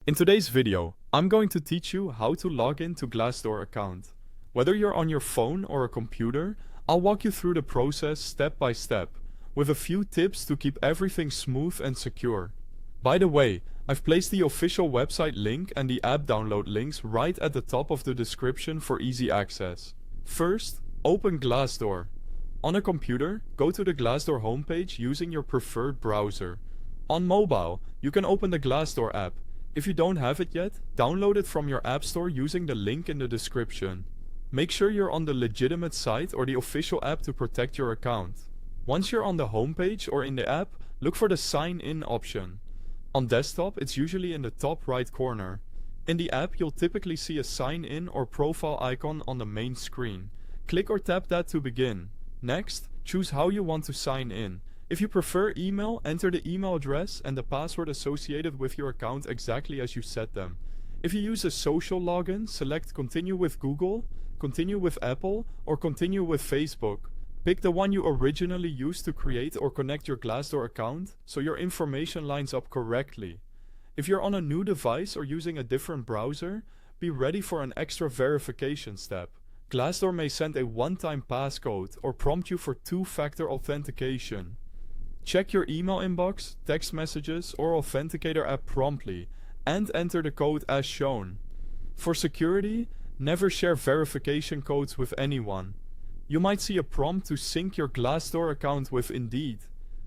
In today's video, I'm going to teach you how to log in to Glassdoor account. Whether you're on your phone or a computer, I'll walk you through the process step by step, with a few tips to keep everything smooth and secure. By the way, I've placed the official website link and the app download links right at the top of the description for easy access. First, open Glassdoor. On a computer, go to the Glassdoor homepage using your preferred browser. On mobile, you can open the Glassdoor app. If you don't have it yet, download it from your app store using the link in the description. Make sure you're on the legitimate site or the official app to protect your account. Once you're on the homepage or in the app, look for the Sign In option. On desktop, it's usually in the top right corner. In the app, you'll typically see a sign in or profile icon on the main screen. Click or tap that to begin. Next, choose how you want to sign in. If you prefer email, enter the email address and the password associated with your account exactly as you set them. If you use a social login, select Continue with Google, Continue with Apple, or Continue with Facebook. Pick the one you originally used to create or connect your Glassdoor account so your information lines up correctly. If you're on a new device or using a different browser, be ready for an extra verification step. Glassdoor may send a one-time passcode or prompt you for two-factor authentication. Check your email inbox, text messages, or authenticator app promptly and enter the code as shown. For security, never share verification codes with anyone. You might see a prompt to sync your Glassdoor account with Indeed.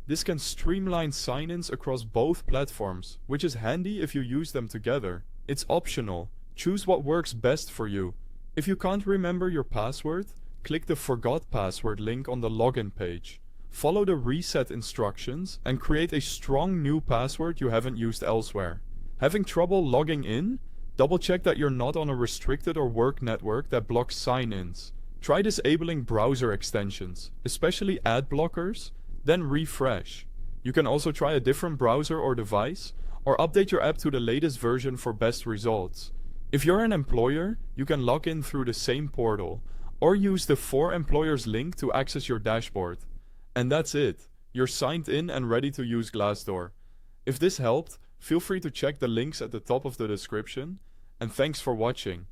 This can streamline sign-ins across both platforms, which is handy if you use them together. It's optional. Choose what works best for you. If you can't remember your password, click the Forgot Password link on the login page. Follow the reset instructions and create a strong new password you haven't used elsewhere. Having trouble logging in? Double-check that you're not on a restricted or work network that blocks sign-ins. Try disabling browser extensions, especially ad blockers, then refresh. You can also try a different browser or device, or update your app to the latest version for best results. If you're an employer, you can log in through the same portal, or use the For Employers link to access your dashboard. And that's it. You're signed in and ready to use Glassdoor. If this helped, feel free to check the links at the top of the description, and thanks for watching.